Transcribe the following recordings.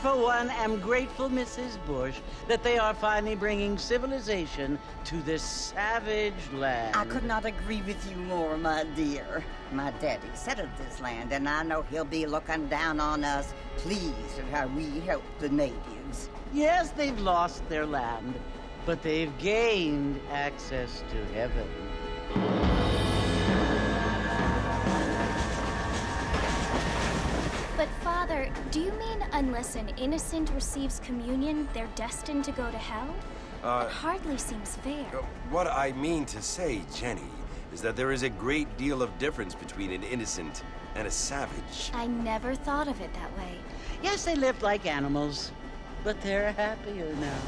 For one, am grateful, Mrs. Bush, that they are finally bringing civilization to this savage land. I could not agree with you more, my dear. My daddy settled this land, and I know he'll be looking down on us, pleased at how we help the natives. Yes, they've lost their land, but they've gained access to heaven. But Father, do you mean unless an innocent receives communion, they're destined to go to hell? That hardly seems fair. What I mean to say, Jenny, is that there is a great deal of difference between an innocent and a savage. I never thought of it that way. Yes, they lived like animals, but they're happier now.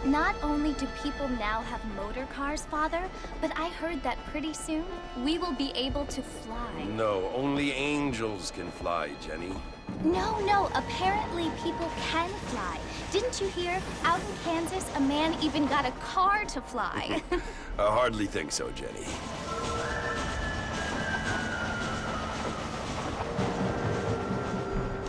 Not only do people now have motor cars, Father, but I heard that pretty soon we will be able to fly. No, only angels can fly, Jenny. No, apparently people can fly. Didn't you hear? Out in Kansas, a man even got a car to fly. I hardly think so, Jenny.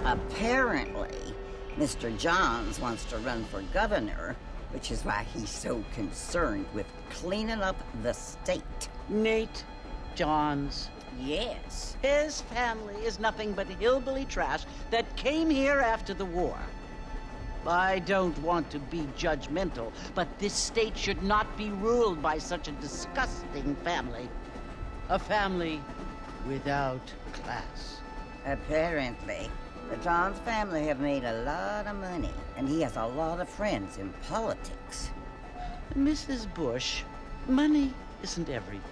Apparently, Mr. Johns wants to run for governor, which is why he's so concerned with cleaning up the state. Nate Johns. Yes. His family is nothing but hillbilly trash that came here after the war. I don't want to be judgmental, but this state should not be ruled by such a disgusting family. A family without class. Apparently. The John's family have made a lot of money, and he has a lot of friends in politics. Mrs. Bush, money isn't everything.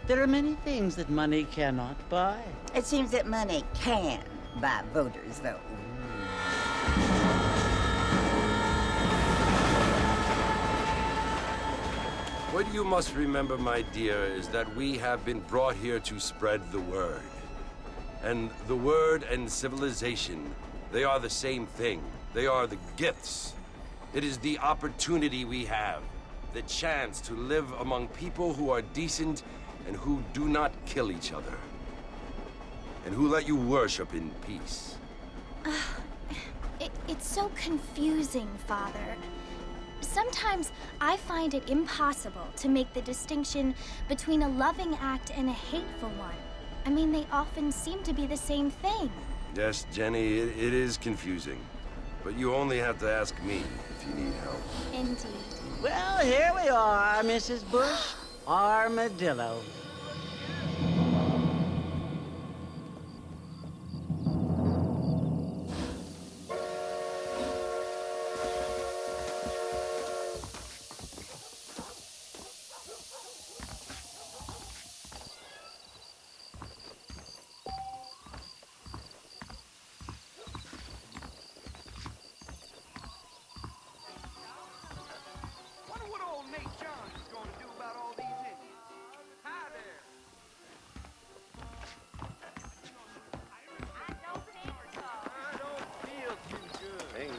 There are many things that money cannot buy. It seems that money can buy voters, though. What you must remember, my dear, is that we have been brought here to spread the word. And the word and civilization, they are the same thing. They are the gifts. It is the opportunity we have, the chance to live among people who are decent and who do not kill each other. And who let you worship in peace. It's so confusing, Father. Sometimes I find it impossible to make the distinction between a loving act and a hateful one. I mean, they often seem to be the same thing. Yes, Jenny, it is confusing. But you only have to ask me if you need help. Indeed. Well, here we are, Mrs. Bush. Armadillo.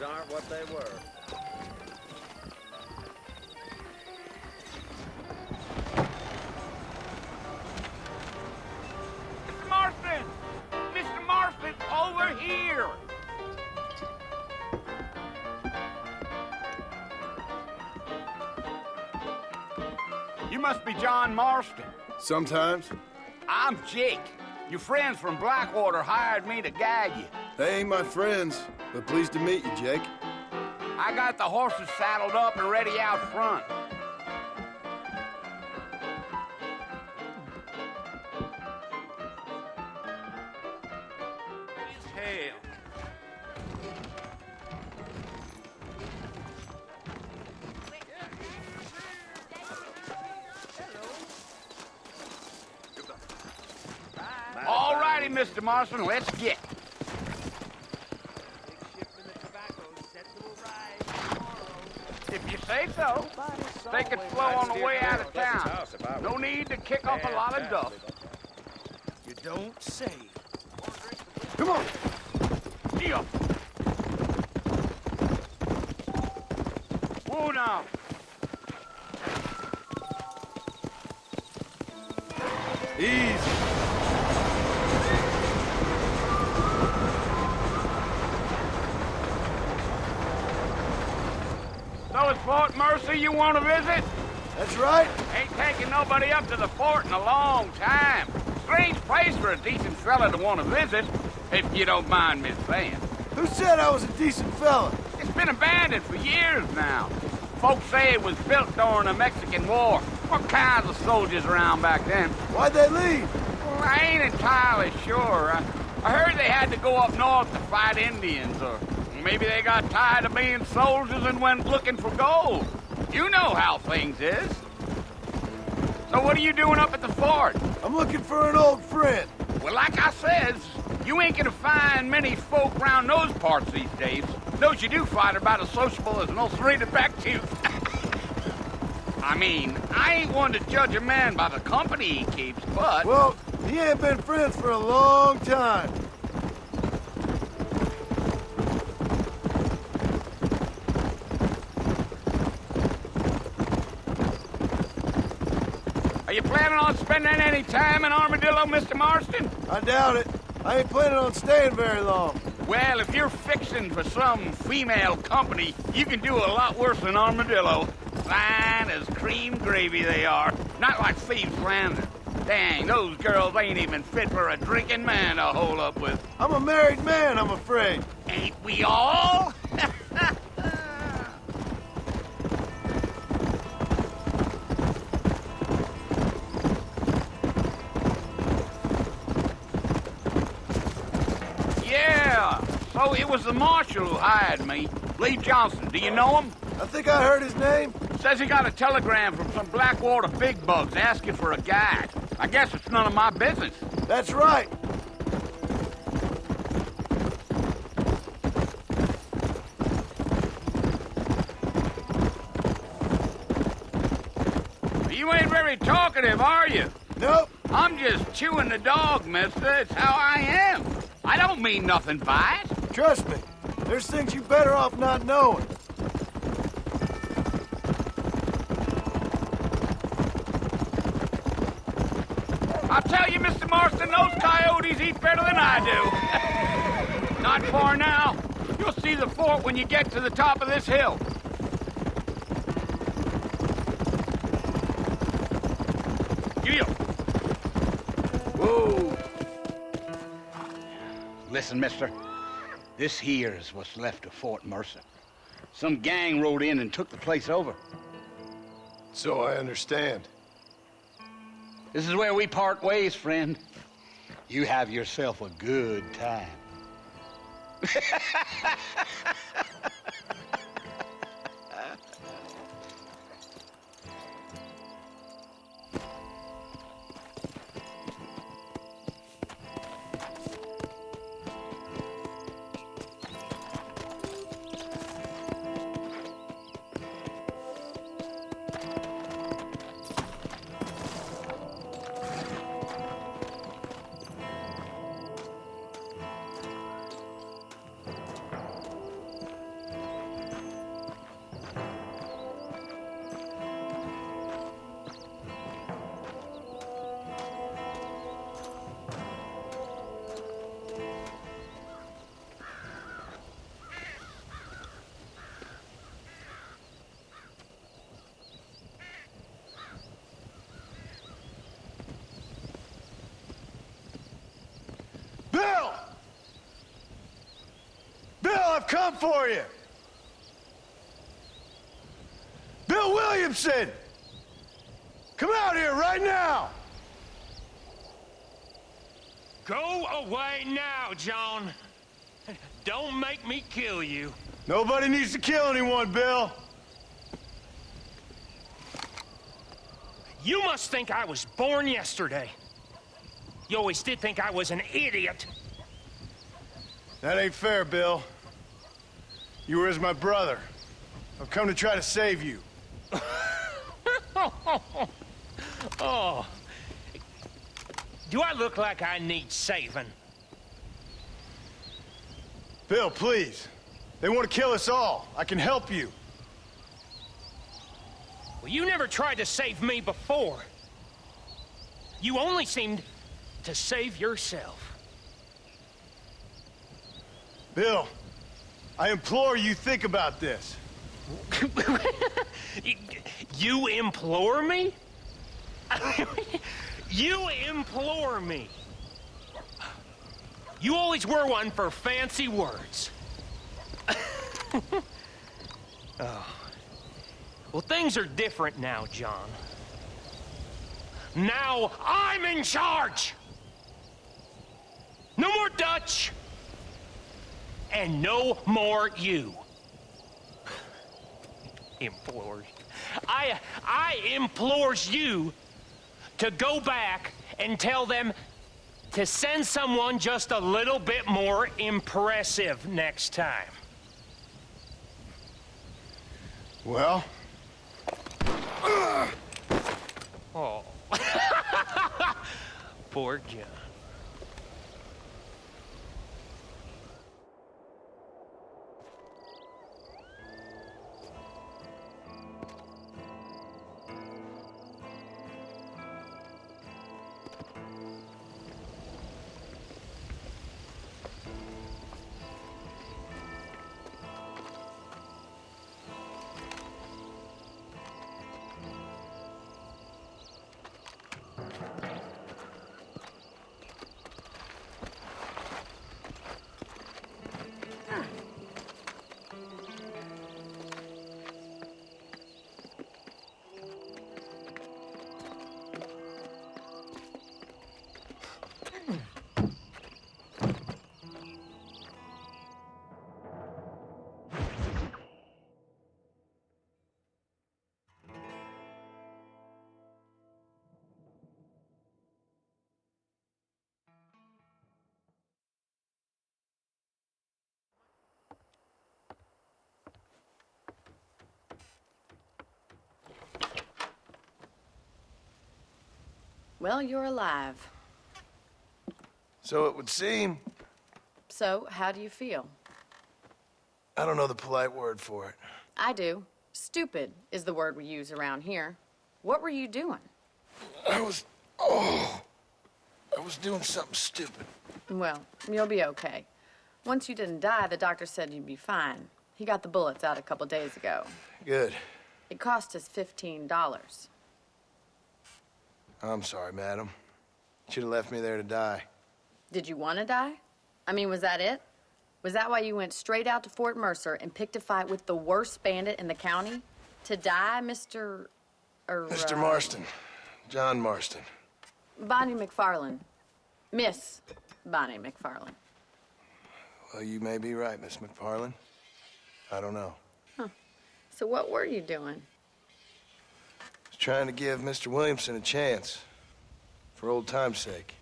Aren't what they were. Mr. Marston! Mr. Marston, over here! You must be John Marston. Sometimes. I'm Jake. Your friends from Blackwater hired me to guide you. They ain't my friends, but pleased to meet you, Jake. I got the horses saddled up and ready out front. Hell. All righty, Mr. Marston, let's get. If you say so. Take it slow on the way out of town. No need to kick up a lot of dust. You don't say. Come on. Yeah. Whoa now. Easy. So it's Fort Mercy you want to visit? That's right. Ain't taking nobody up to the fort in a long time. Strange place for a decent fella to want to visit, if you don't mind me saying. Who said I was a decent fella? It's been abandoned for years now. Folks say it was built during the Mexican War. What kinds of soldiers around back then? Why'd they leave? Well, I ain't entirely sure. I heard they had to go up north to fight Indians, or maybe they got tired of being soldiers and went looking for gold. You know how things is. So what are you doing up at the fort? I'm looking for an old friend. Well, like I says, you ain't gonna find many folk round those parts these days. Those you do find are about as sociable as an ulcerated back tooth. I mean, I ain't one to judge a man by the company he keeps, but... Well, he ain't been friends for a long time. Are you planning on spending any time in Armadillo, Mr. Marston? I doubt it. I ain't planning on staying very long. Well, if you're fixing for some female company, you can do a lot worse than Armadillo. Fine as cream gravy they are. Not like thieves' landing. Dang, those girls ain't even fit for a drinking man to hole up with. I'm a married man, I'm afraid. Ain't we all? Yeah, so it was the marshal who hired me. Lee Johnson, do you know him? I think I heard his name. Says he got a telegram from some Blackwater big bugs asking for a guide. I guess it's none of my business. That's right. You ain't very talkative, are you? Nope. I'm just chewing the dog, mister. It's how I am. I don't mean nothing by it. Trust me. There's things you better off not knowing. I'll tell you, Mr. Marston, those coyotes eat better than I do. Not far now. You'll see the fort when you get to the top of this hill. Giddy up. Whoa. Listen, mister. This here is what's left of Fort Mercer. Some gang rode in and took the place over. So I understand. This is where we part ways, friend. You have yourself a good time. Bill! Bill, I've come for you! Bill Williamson! Come out here right now! Go away now, John. Don't make me kill you. Nobody needs to kill anyone, Bill. You must think I was born yesterday. You always did think I was an idiot. That ain't fair, Bill. You were as my brother. I've come to try to save you. Oh. Do I look like I need saving? Bill, please. They want to kill us all. I can help you. Well, you never tried to save me before. You only seemed to save yourself. Bill, I implore you think about this. You implore me? You implore me. You always were one for fancy words. Oh. Well, things are different now, John. Now I'm in charge! No more Dutch! And no more you. Implores. I implores you to go back and tell them to send someone just a little bit more impressive next time. Well? Oh. Poor John. Well, you're alive. So it would seem. So, how do you feel? I don't know the polite word for it. I do. Stupid is the word we use around here. What were you doing? I was doing something stupid. Well, you'll be okay. Once you didn't die, the doctor said you'd be fine. He got the bullets out a couple days ago. Good. It cost us $15. I'm sorry, madam. Should have left me there to die. Did you want to die? I mean, was that it? Was that why you went straight out to Fort Mercer and picked a fight with the worst bandit in the county? To die, Mr. Mr. Marston. John Marston. Bonnie McFarlane. Miss Bonnie McFarlane. Well, you may be right, Miss McFarlane. I don't know. So what were you doing? I was trying to give Mr. Williamson a chance. For old time's sake.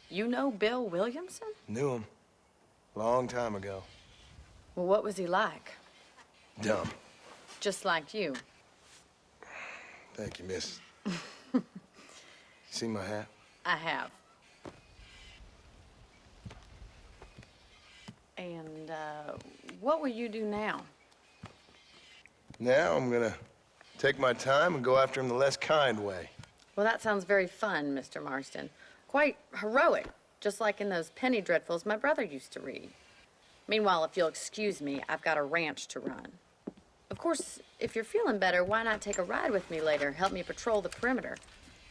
You know Bill Williamson? Knew him. Long time ago. Well, what was he like? Dumb. Just like you. Thank you, miss. You see my hat? I have. And, what will you do now? Now I'm gonna take my time and go after him the less kind way. Well, that sounds very fun, Mr. Marston. Quite heroic, just like in those penny dreadfuls my brother used to read. Meanwhile, if you'll excuse me, I've got a ranch to run. Of course, if you're feeling better, why not take a ride with me later? Help me patrol the perimeter.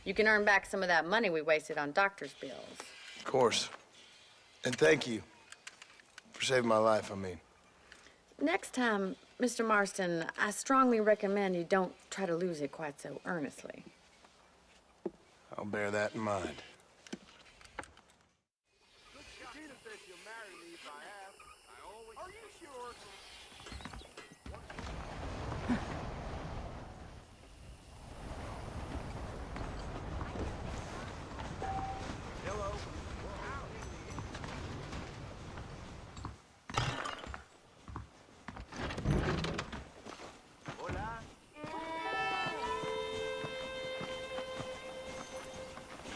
You can earn back some of that money we wasted on doctor's bills. Of course. And thank you. For saving my life, I mean. Next time, Mr. Marston, I strongly recommend you don't try to lose it quite so earnestly. I'll bear that in mind.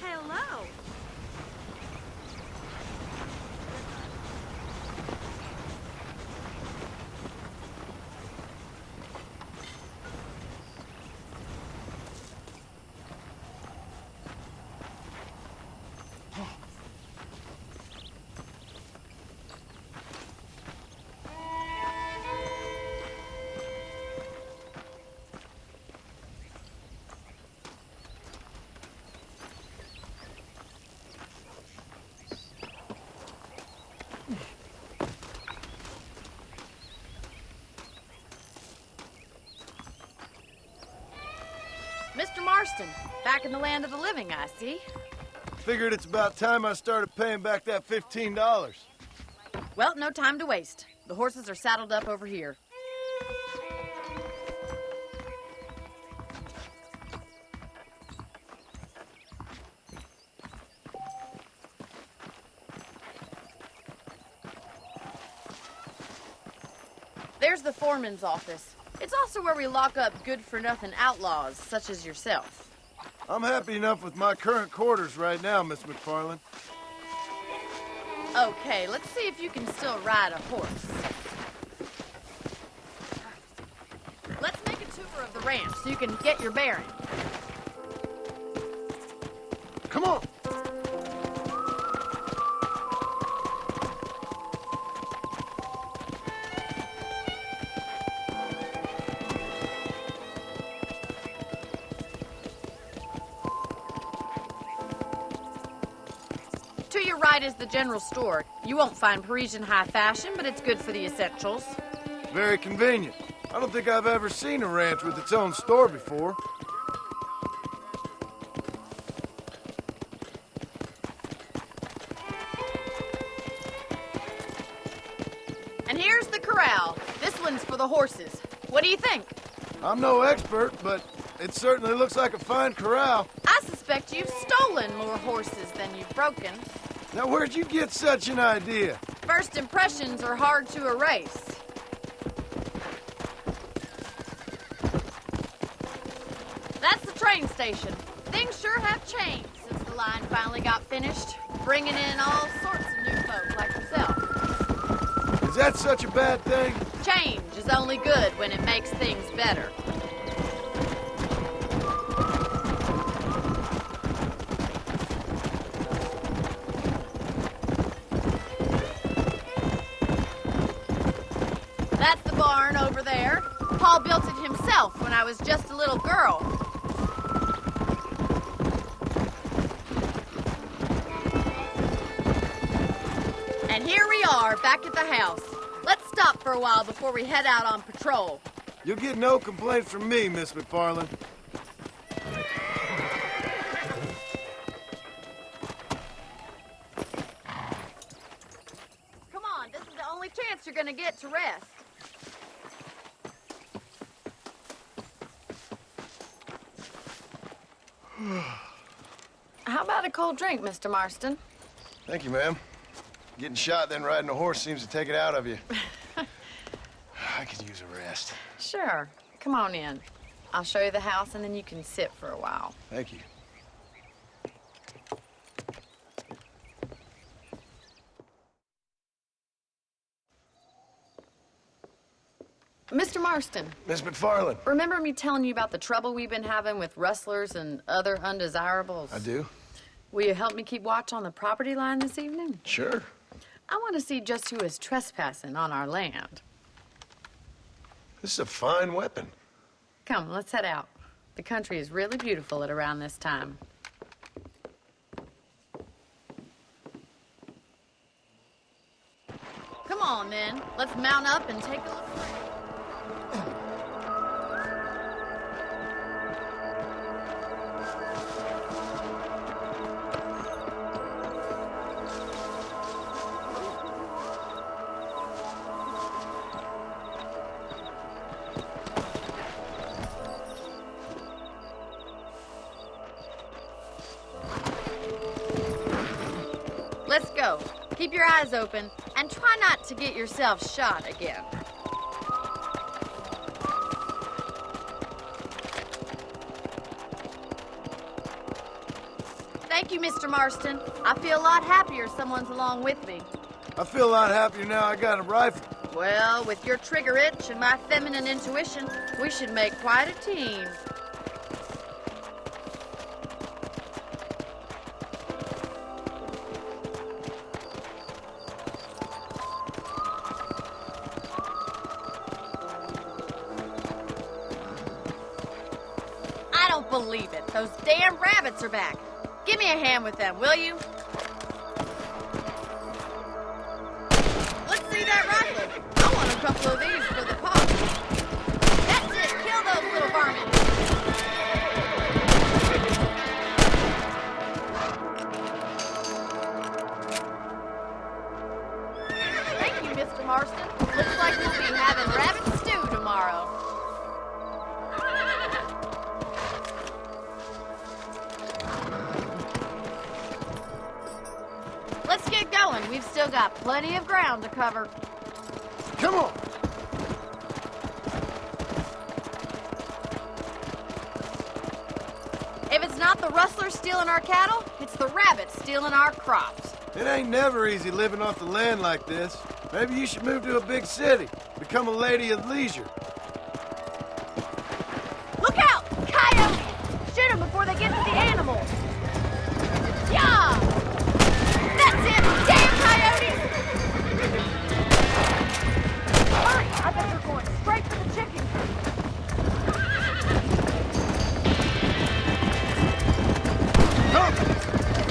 Hello. Mr. Marston, back in the land of the living, I see. Figured it's about time I started paying back that $15. Well, no time to waste. The horses are saddled up over here. There's the foreman's office. It's also where we lock up good-for-nothing outlaws, such as yourself. I'm happy enough with my current quarters right now, Miss McFarlane. Okay, let's see if you can still ride a horse. Let's make a tour of the ranch so you can get your bearings. Come on! To your right is the general store. You won't find Parisian high fashion, but it's good for the essentials. Very convenient. I don't think I've ever seen a ranch with its own store before. And here's the corral. This one's for the horses. What do you think? I'm no expert, but it certainly looks like a fine corral. I suspect you've stolen more horses than you've broken. Now, where'd you get such an idea? First impressions are hard to erase. That's the train station. Things sure have changed since the line finally got finished, bringing in all sorts of new folk like yourself. Is that such a bad thing? Change is only good when it makes things better. That's the barn over there. Paul built it himself when I was just a little girl. And here we are, back at the house. Let's stop for a while before we head out on patrol. You'll get no complaints from me, Miss McFarland. Come on, this is the only chance you're gonna get to rest. How about a cold drink, Mr. Marston? Thank you, ma'am. Getting shot, then riding a horse seems to take it out of you. I could use a rest. Sure. Come on in. I'll show you the house, and then you can sit for a while. Thank you. Mr. Marston, Miss McFarland. remember me telling you about the trouble we've been having with rustlers and other undesirables? I do? Will you help me keep watch on the property line this evening? Sure. I want to see just who is trespassing on our land. This is a fine weapon. Come, let's head out. The country is really beautiful at around this time. Come on, then. Let's mount up and take a look. Let's go. Keep your eyes open and try not to get yourself shot again. Thank you, Mr. Marston. I feel a lot happier someone's along with me. I feel a lot happier now I got a rifle. Well, with your trigger itch and my feminine intuition, we should make quite a team. I don't believe it. Those damn rabbits are back. Give me a hand with them, will you? Let's see that rifle. I want a couple of these for the pot. That's it. Kill those little varmints. Thank you, Mr. Marston. Looks like we'll be having rabbit stew tomorrow. Let's get going. We've still got plenty of ground to cover. Come on! If it's not the rustlers stealing our cattle, it's the rabbits stealing our crops. It ain't never easy living off the land like this. Maybe you should move to a big city. Become a lady of leisure. Look out! Coyotes! Shoot them before they get to the animals. Yeah! That's it! Damn coyotes! Hurry! I bet they're going straight for the chicken.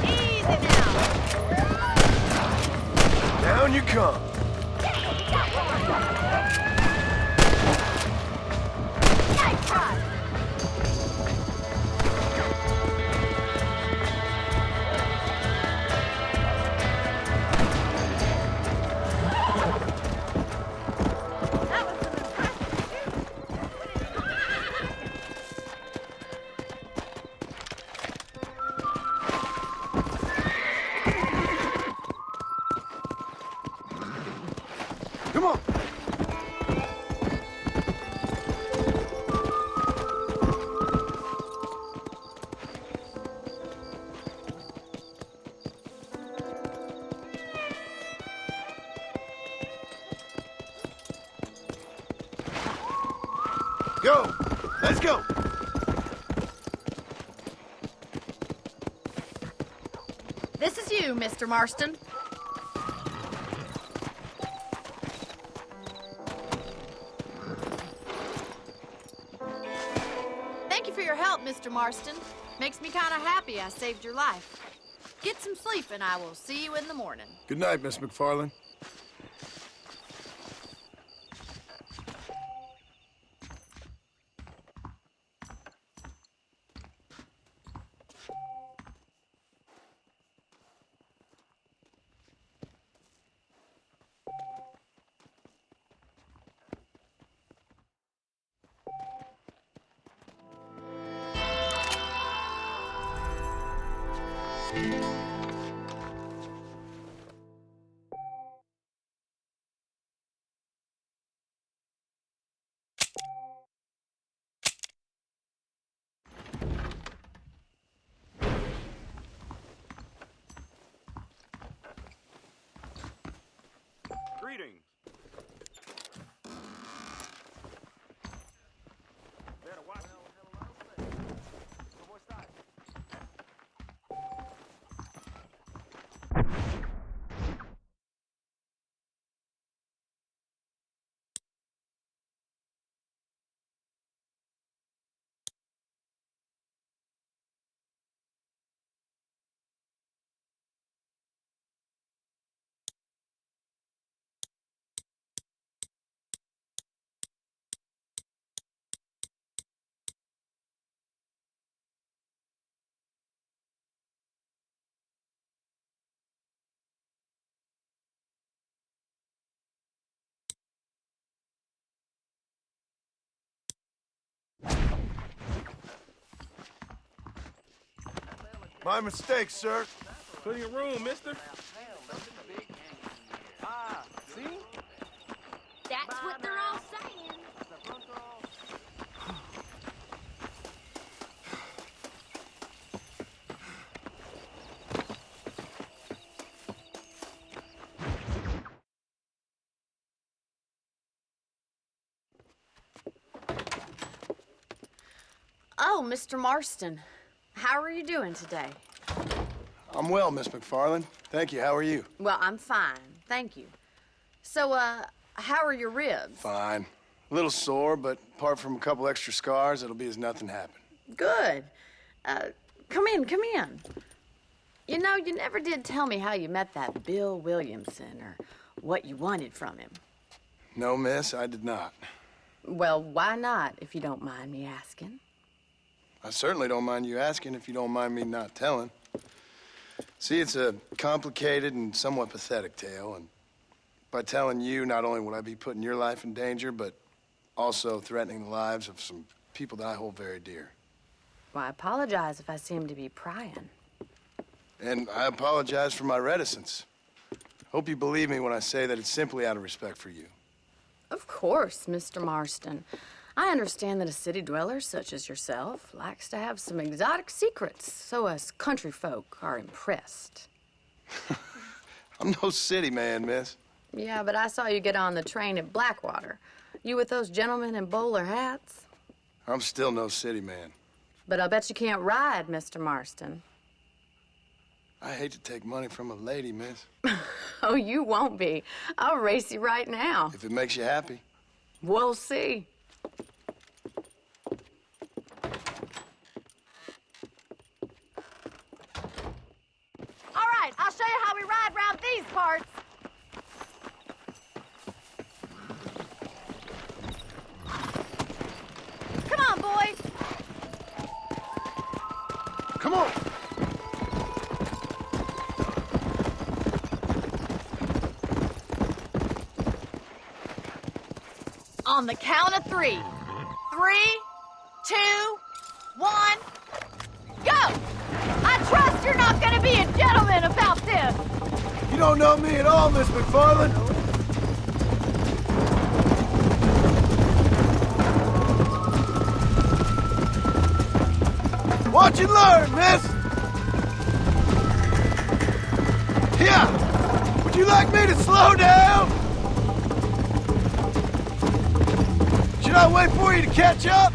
Easy now. Down you come. Go! Let's go! This is you, Mr. Marston. Thank you for your help, Mr. Marston. Makes me kind of happy I saved your life. Get some sleep and I will see you in the morning. Good night, Miss McFarland. Greetings. Better watch it. My mistake, sir. Plenty of room, mister. That's what they're all saying. Oh, Mr. Marston. How are you doing today? I'm well, Miss McFarland. Thank you. How are you? Well, I'm fine. Thank you. So, how are your ribs? Fine. A little sore, but apart from a couple extra scars, it'll be as nothing happened. Good. Come in, come in. You know, you never did tell me how you met that Bill Williamson or what you wanted from him. No, miss, I did not. Well, why not, if you don't mind me asking? I certainly don't mind you asking if you don't mind me not telling. See, it's a complicated and somewhat pathetic tale, and by telling you, not only would I be putting your life in danger, but also threatening the lives of some people that I hold very dear. Well, I apologize if I seem to be prying. And I apologize for my reticence. Hope you believe me when I say that it's simply out of respect for you. Of course, Mr. Marston. I understand that a city dweller such as yourself likes to have some exotic secrets, so us country folk are impressed. I'm no city man, miss. Yeah, but I saw you get on the train at Blackwater. You with those gentlemen in bowler hats? I'm still no city man. But I'll bet you can't ride, Mr. Marston. I hate to take money from a lady, miss. Oh, you won't be. I'll race you right now. If it makes you happy. We'll see. All right, I'll show you how we ride round these parts. Come on, boys. Come on! On the count of 3. 3, 2, 1, go! I trust you're not gonna be a gentleman about this. You don't know me at all, Miss McFarland. Watch and learn, miss! Yeah! Would you like me to slow down? Should I wait for you to catch up?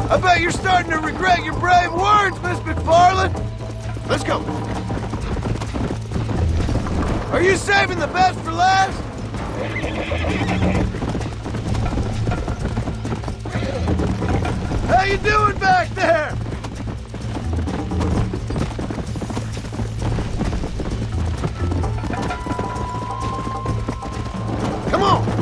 I bet you're starting to regret your brave words, Miss McFarland. Let's go. Are you saving the best for last? How you doing back there? Come on.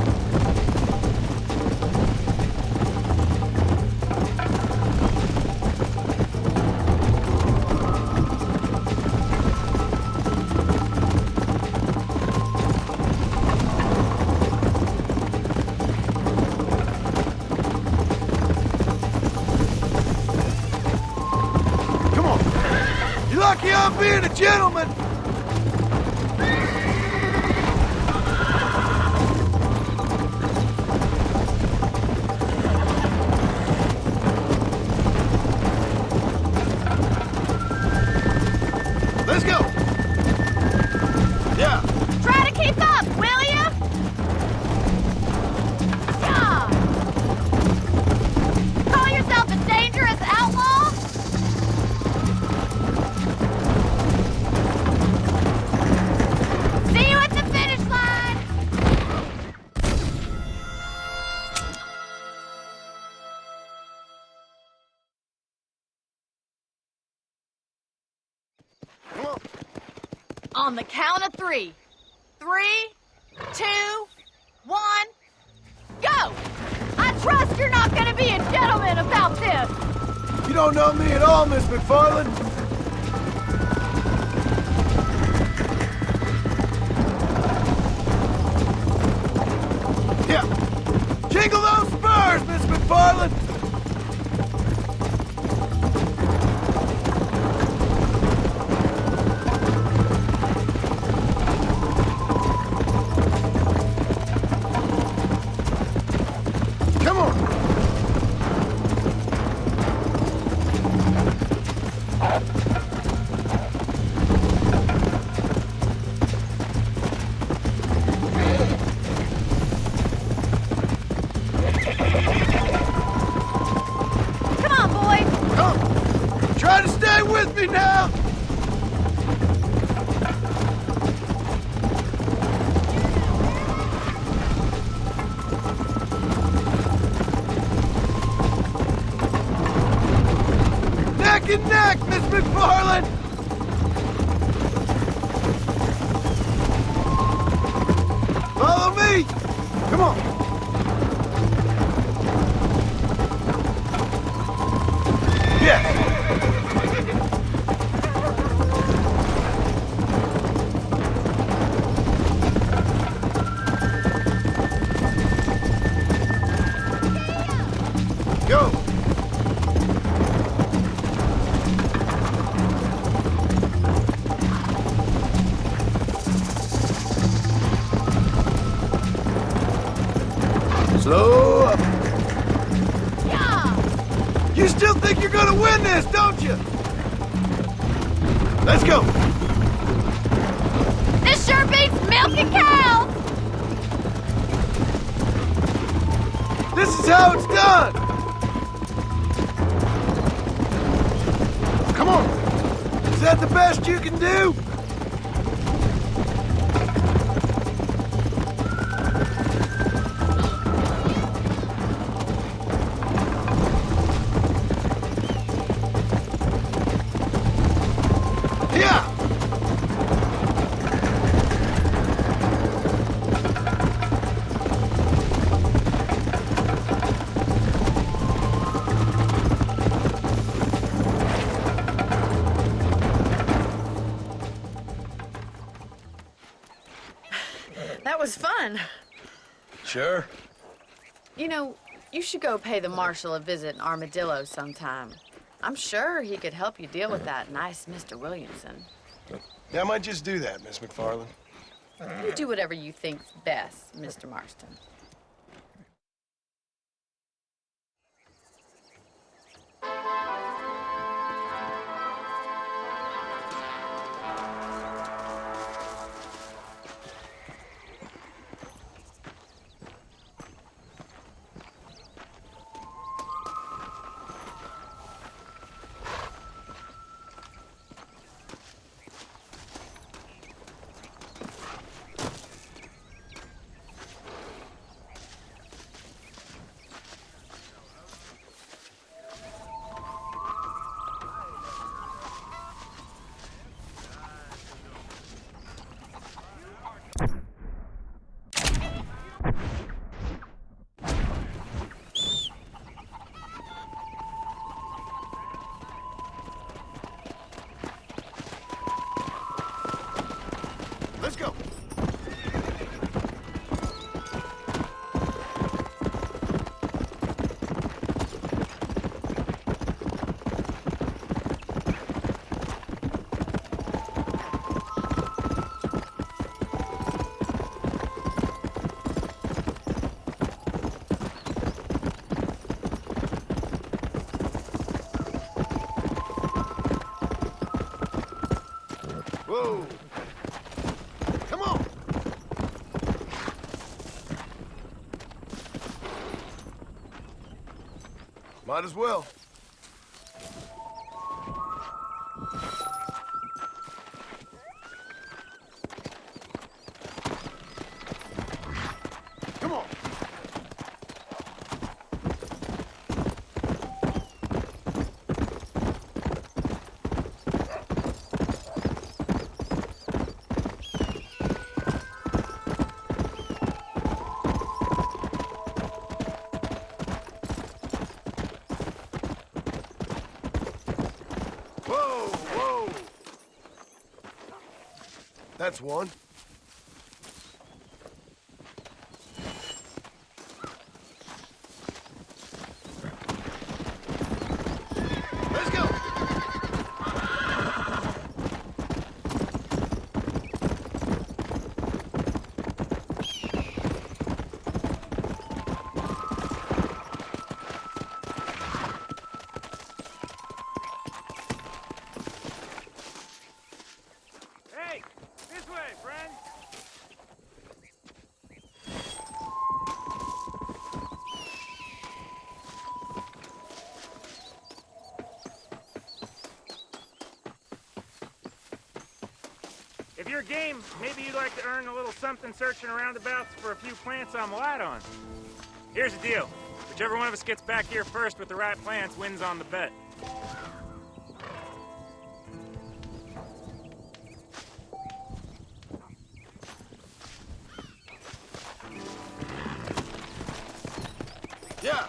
Lucky I'm being a gentleman! Let's go! Yeah. Try to keep up, will ya? Yeah. Call yourself a dangerous outlaw? See you at the finish line! Come on. On the count of 3. 3, 2, 1, go! I trust you're not gonna be a gentleman about this! You don't know me at all, Miss McFarland. Yeah. Jingle those spurs, Miss McFarland! Come on! Come on, boys! Come! Try to stay with me now! Neck and neck, Miss McFarland! Follow me! Come on! Yeah! Go! Slow up. Yeah! You still think you're gonna win this, don't you? Let's go! This sure beats milking cows! This is how it's done! Come on! Is that the best you can do? Yeah! That was fun. Sure. You know, you should go pay the marshal a visit in Armadillo sometime. I'm sure he could help you deal with that nice Mr. Williamson. Yeah, I might just do that, Miss McFarland. You do whatever you think's best, Mr. Marston. Whoa! Come on! Might as well. Come on! Whoa, whoa! That's one. Let's go! Hey, this way, friend. If you're game, maybe you'd like to earn a little something searching around abouts for a few plants I'm light on. Here's the deal. Whichever one of us gets back here first with the right plants wins on the bet. Yeah!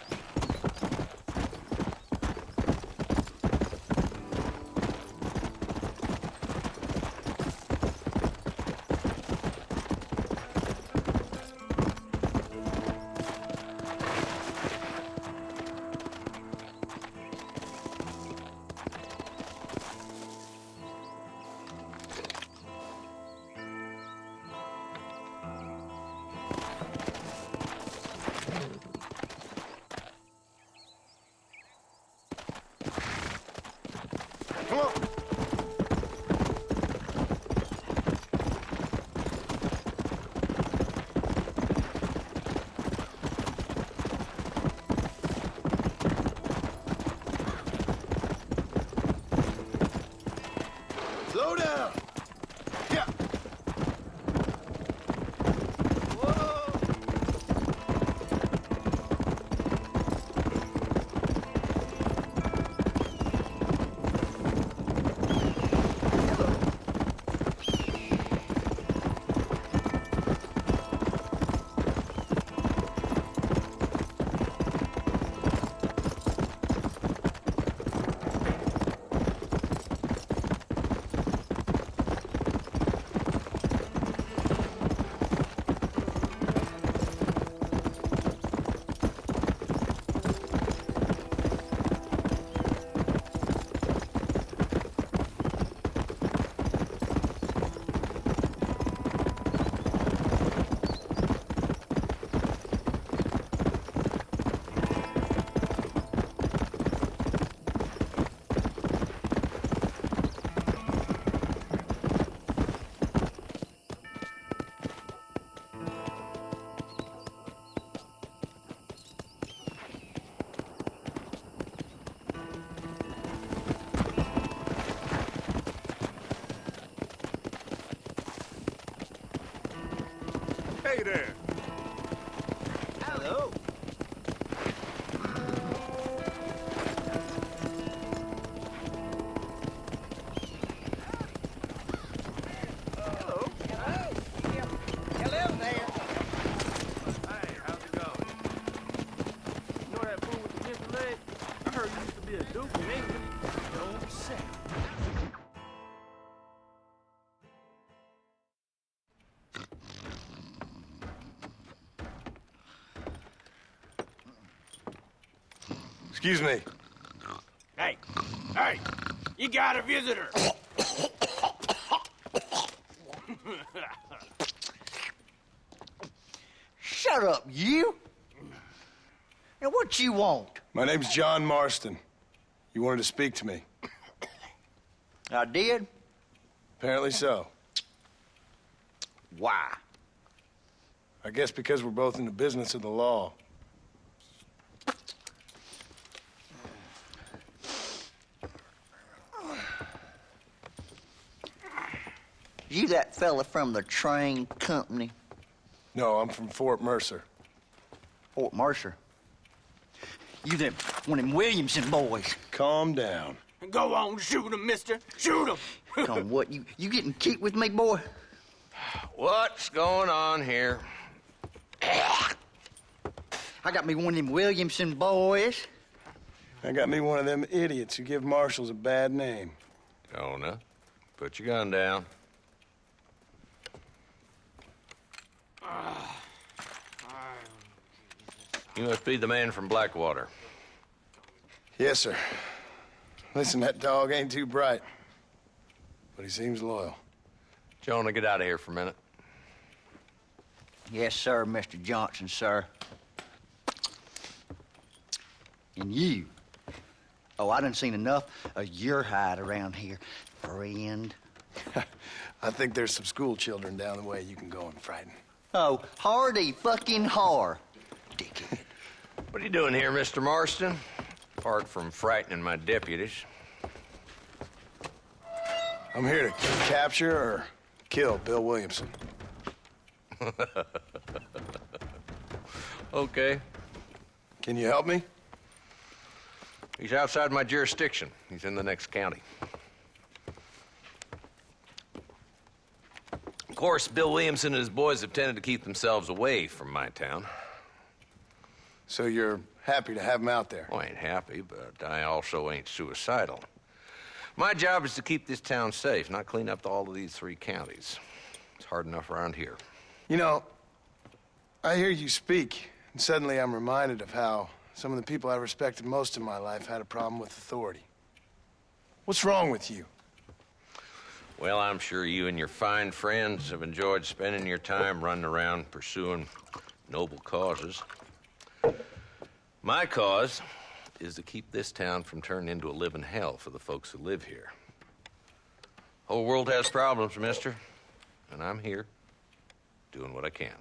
Come on! Slow down! Yeah! Whoa! Hey there. Hello! Hello there. Hey, how's it going? You know that fool with the gimpy leg? I heard he used to be a duke in England. Don't say. Excuse me. Hey, hey, you got a visitor. Shut up, you! Now, what you want? My name's John Marston. You wanted to speak to me. I did. Apparently so. Why? I guess because we're both in the business of the law. You that fella from the train company? No, I'm from Fort Mercer. Fort Mercer? You them one of them Williamson boys? Calm down. Go on, shoot him, mister. Shoot him. Come on, what, you getting cute with me, boy? What's going on here? I got me one of them Williamson boys. I got me one of them idiots who give marshals a bad name. Jonah, put your gun down. You must be the man from Blackwater. Yes, sir. Listen, that dog ain't too bright, but he seems loyal. Jonah, get out of here for a minute. Yes, sir, Mr. Johnson, sir. And you. Oh, I done seen enough of your hide around here, friend. I think there's some school children down the way you can go and frighten. Oh, hardy fucking har. Dickhead. What are you doing here, Mr. Marston? Apart from frightening my deputies. I'm here to capture or kill Bill Williamson. Okay. Can you help me? He's outside my jurisdiction. He's in the next county. Of course, Bill Williamson and his boys have tended to keep themselves away from my town. So you're happy to have him out there? Well, I ain't happy, but I also ain't suicidal. My job is to keep this town safe, not clean up all of these 3 counties. It's hard enough around here. You know, I hear you speak, and suddenly I'm reminded of how some of the people I respected most in my life had a problem with authority. What's wrong with you? Well, I'm sure you and your fine friends have enjoyed spending your time running around pursuing noble causes. My cause is to keep this town from turning into a living hell for the folks who live here. Whole world has problems, mister, and I'm here doing what I can.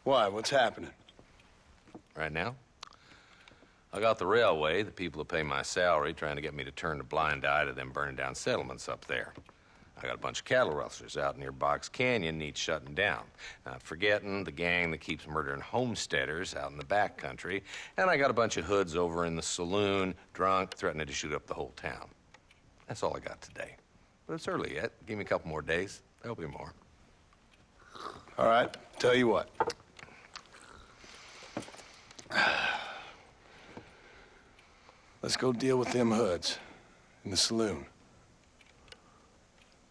Why? What's happening? Right now, I got the railway, the people who pay my salary, trying to get me to turn a blind eye to them burning down settlements up there. I got a bunch of cattle rustlers out near Box Canyon needs shutting down. Not forgetting the gang that keeps murdering homesteaders out in the back country. And I got a bunch of hoods over in the saloon, drunk, threatening to shoot up the whole town. That's all I got today. But it's early yet. Give me a couple more days. There'll be more. All right, tell you what. Let's go deal with them hoods in the saloon.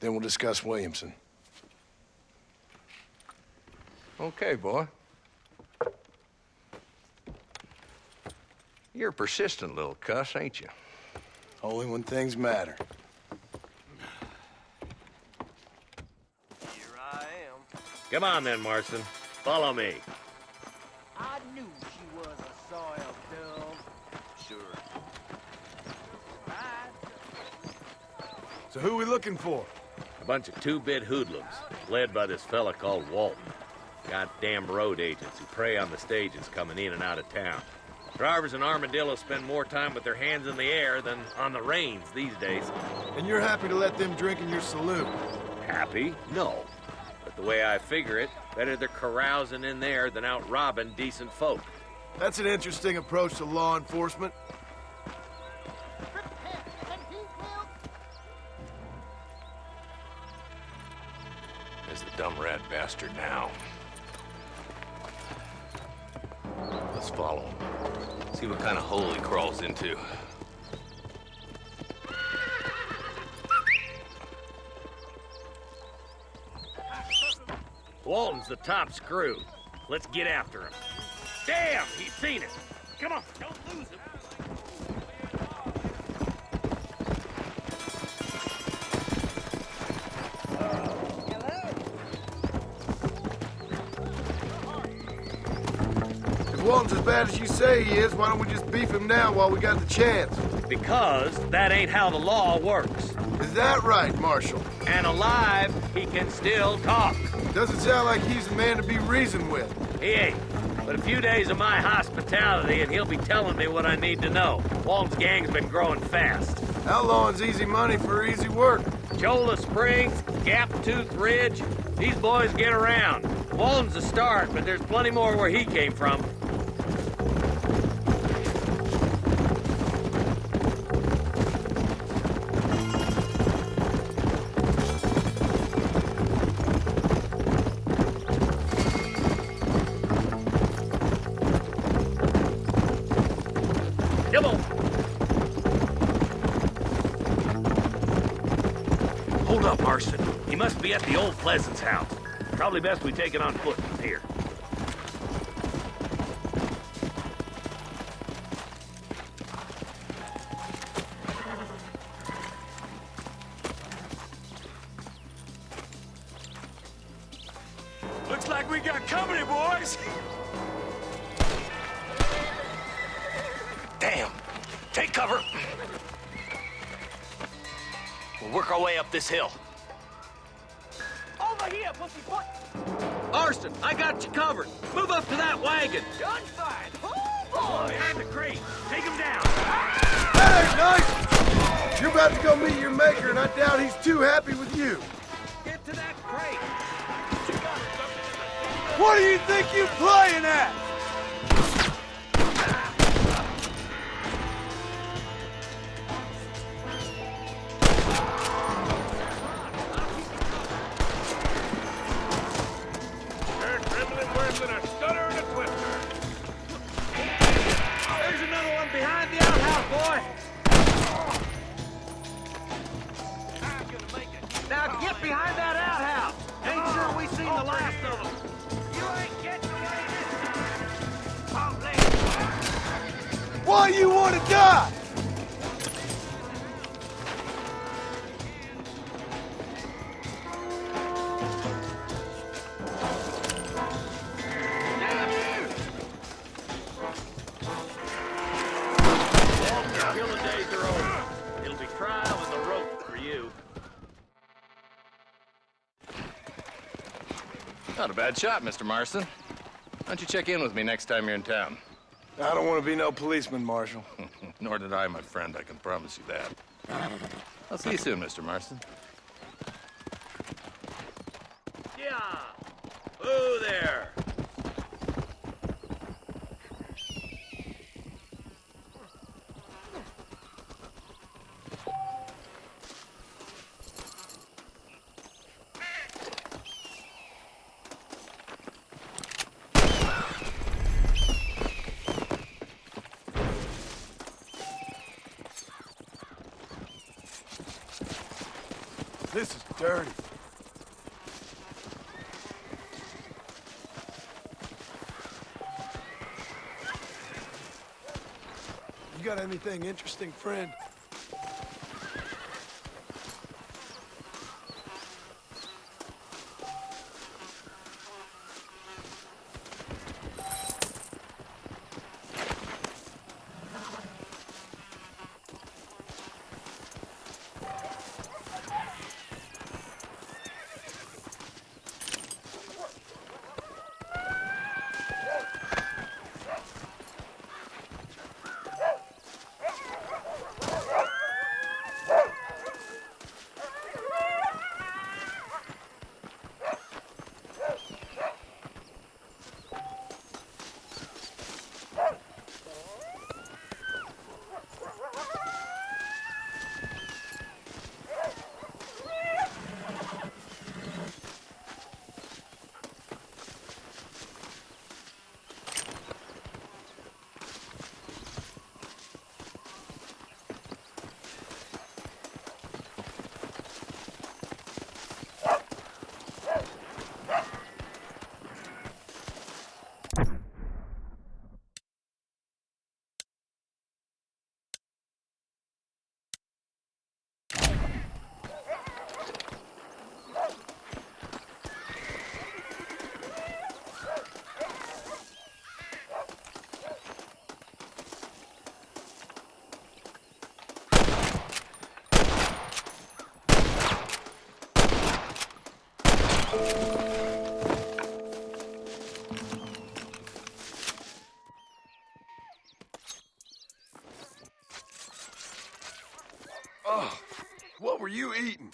Then we'll discuss Williamson. Okay, boy. You're a persistent little cuss, ain't you? Only when things matter. Here I am. Come on then, Marston. Follow me. I knew she was a soiled dove. Sure. So who are we looking for? A bunch of 2-bit hoodlums, led by this fella called Walton. Goddamn road agents who prey on the stages coming in and out of town. Drivers in Armadillo spend more time with their hands in the air than on the reins these days. And you're happy to let them drink in your saloon? Happy? No. But the way I figure it, better they're carousing in there than out robbing decent folk. That's an interesting approach to law enforcement. There's the dumb rat bastard now. Let's follow him. See what kind of hole he crawls into. Walton's the top screw. Let's get after him. Damn, he's seen it. Come on, don't lose him. If Walton's as bad as you say he is, why don't we just beef him now while we got the chance? Because that ain't how the law works. Is that right, Marshal? And alive, he can still talk. Doesn't sound like he's the man to be reasoned with. He ain't. But a few days of my hospitality and he'll be telling me what I need to know. Walton's gang's been growing fast. Outlawing's easy money for easy work. Cholla Springs, Gap Tooth Ridge, these boys get around. Walton's a start, but there's plenty more where he came from. Come on. Hold up, Marston. He must be at the old Pleasance house. Probably best we take it on foot from here. Looks like we got company, boys. Damn. Take cover. We'll work our way up this hill. Over here, pussyfoot! Marston, I got you covered. Move up to that wagon. Gunfight! Oh, boy! Behind the crate. Take him down. That ain't nice! You're about to go meet your maker, and I doubt he's too happy with you. Get to that crate. What do you think you're playing at? There's another one behind the outhouse, boy. Now get behind that outhouse. Ain't sure we seen the last of them. You ain't getting away this time! Why you want to die? Till the days are over. It'll be trial and the rope for you. Not a bad shot, Mr. Marston. Why don't you check in with me next time you're in town? I don't want to be no policeman, Marshal. Nor did I, my friend. I can promise you that. I'll see you soon, Mr. Marston. Yeah. Whoa there. This is dirty. You got anything interesting, friend? Oh, what were you eating?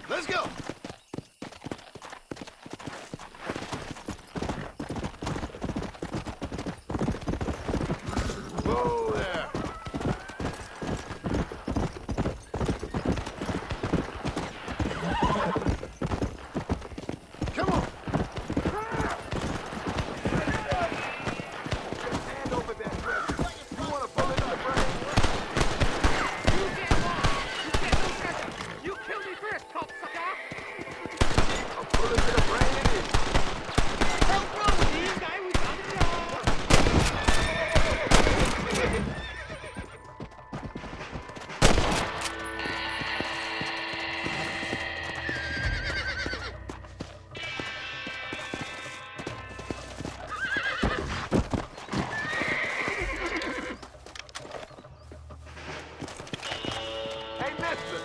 Let's go! Whoa there! Come on! Hand over there, Chris. You want to pull it in the brain? You kill me first, cocksucker! I'll pull it in the brain. Help bro, these guys we got Hey, mister!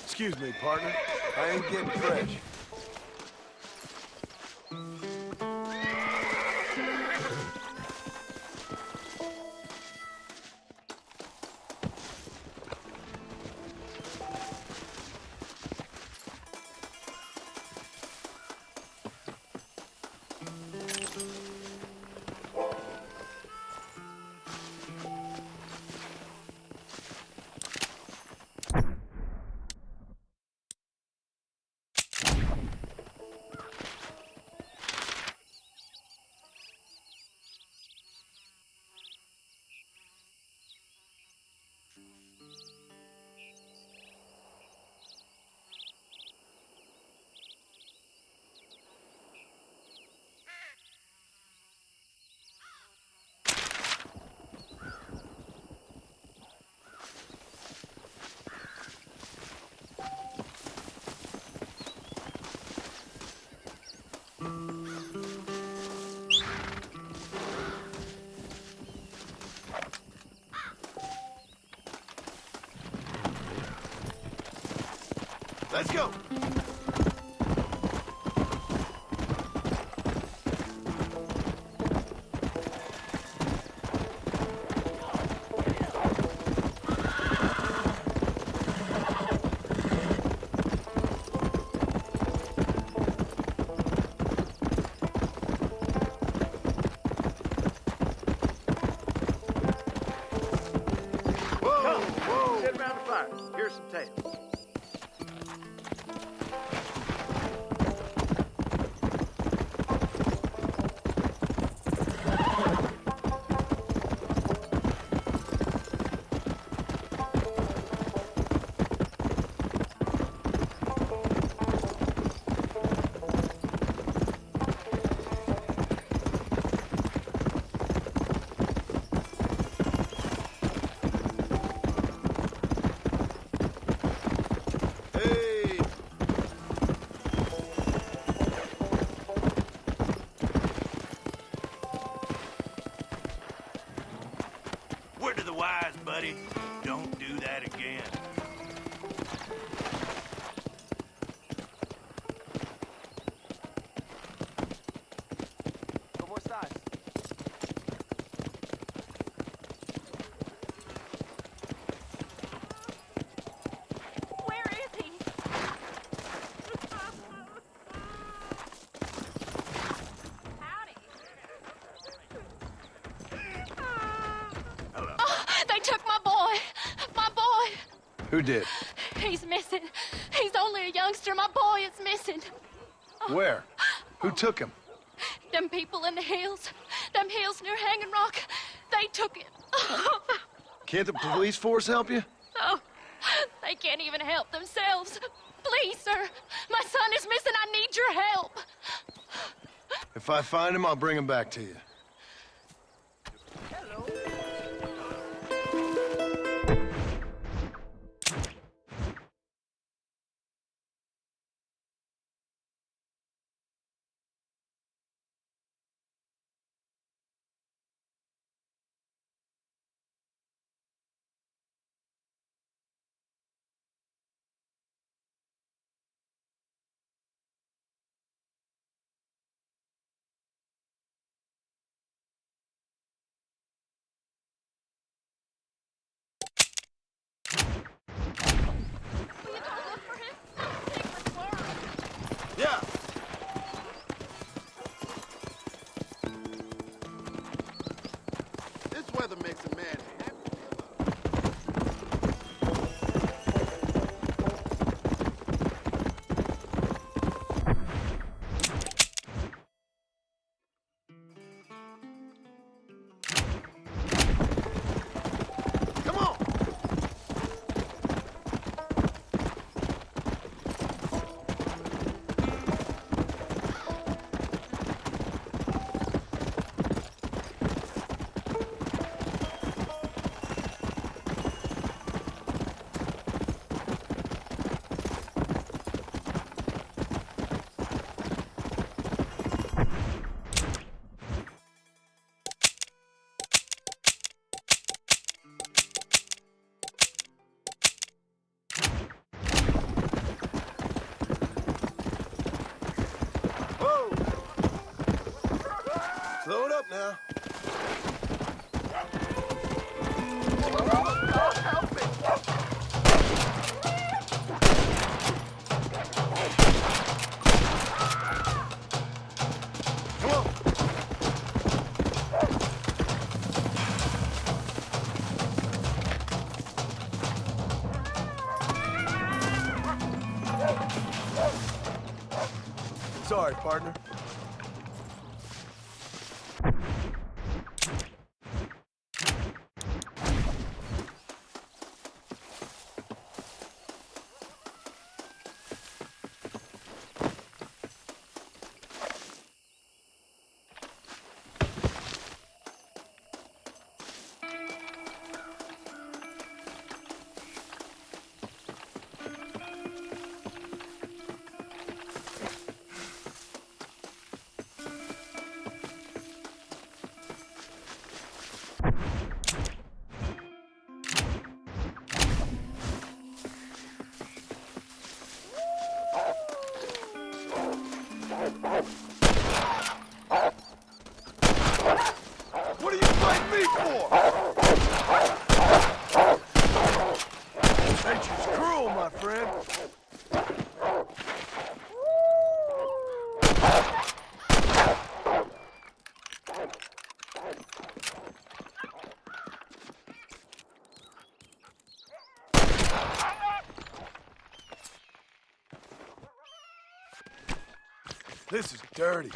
Excuse me, partner. I ain't getting fresh. Let's go! Whoa, whoa! Sit around the fire. Here's some tales. Hey! Word to the wise, buddy. Don't do that again. ¿Cómo estás? Where is he? Howdy. Oh, they took my boy. My boy. Who did? He's missing. He's only a youngster. My boy is missing. Where? Who took him? Them people in the hills. Them hills near Hanging Rock. They took it. Can't the police force help you? Oh, they can't even help themselves. Please, sir. My son is missing. I need your help. If I find him, I'll bring him back to you. Yeah. This weather makes a man happy. Come on. Whoa. Slow it up now. Come on. Sorry, partner. What are you fighting me for? Nature's cruel, my friend. This is dirty.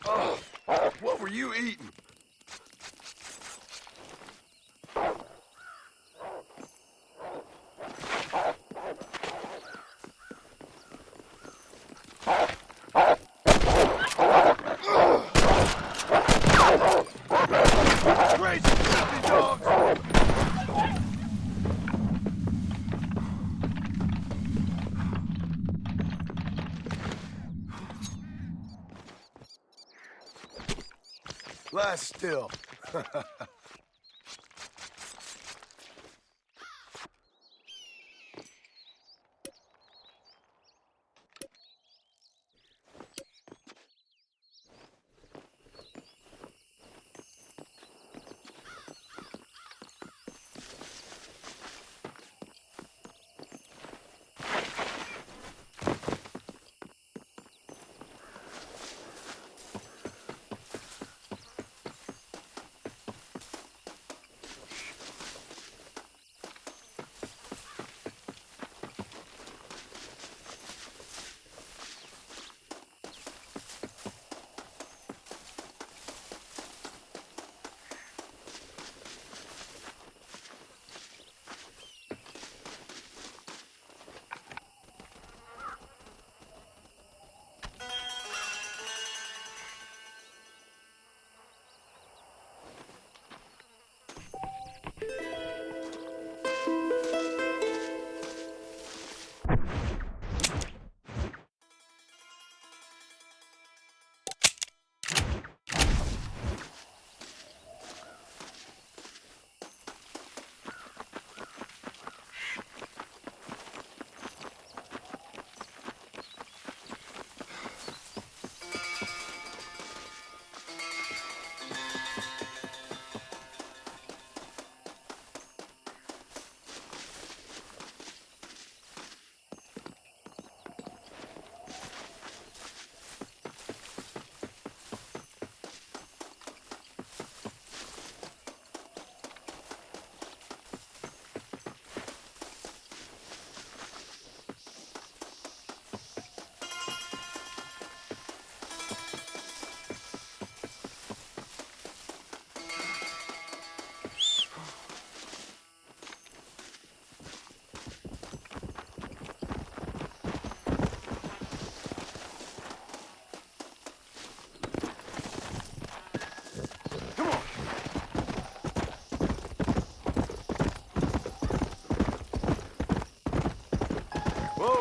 Oh, what were you eating? Crazy filthy dogs! Lie still.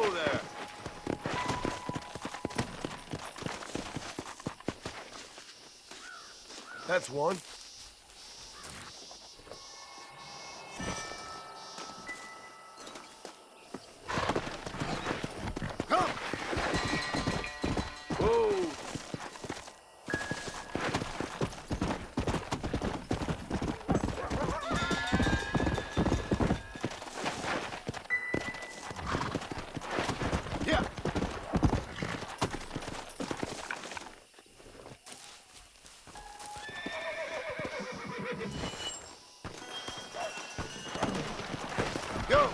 go there. That's one. Come! Whoa! Yeah! Go!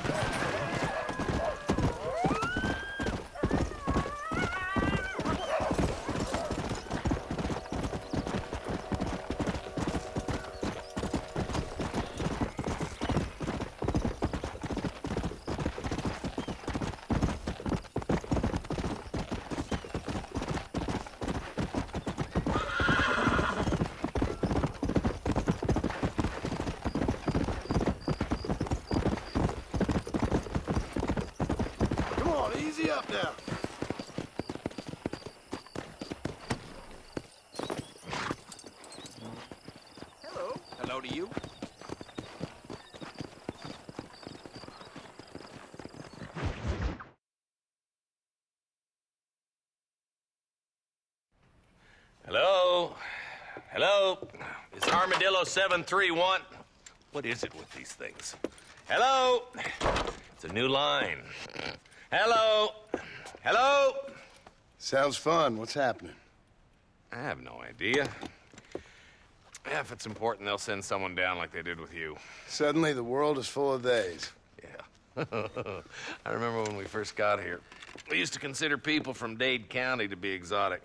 Come on, easy up now. Hello. Hello to you. Hello? Hello? Is Armadillo 731? What is it with these things? Hello? It's a new line. Hello? Hello? Sounds fun. What's happening? I have no idea. Yeah, if it's important, they'll send someone down like they did with you. Suddenly, the world is full of theys. Yeah. I remember when we first got here. We used to consider people from Dade County to be exotic.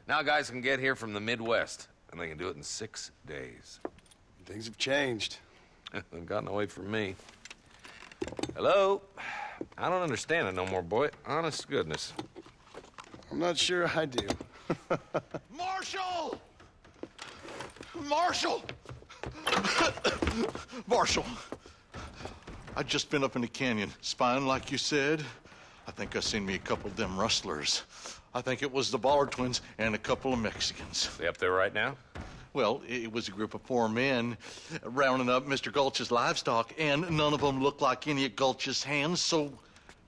Now guys can get here from the Midwest, and they can do it in 6 days. Things have changed. They've gotten away from me. Hello? I don't understand it no more, boy. Honest to goodness. I'm not sure I do. Marshal! Marshal! Marshal! I'd just been up in the canyon, spying like you said. I think I seen me a couple of them rustlers. I think it was the Ballard twins and a couple of Mexicans. They up there right now? Well, it was a group of 4 men rounding up Mr. Gulch's livestock, and none of them looked like any of Gulch's hands, so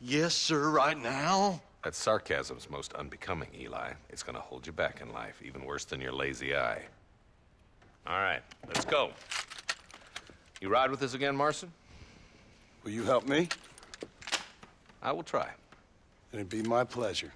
yes, sir, right now. That sarcasm's most unbecoming, Eli. It's gonna hold you back in life, even worse than your lazy eye. All right, let's go. You ride with us again, Marston? Will you help me? I will try. It'd be my pleasure.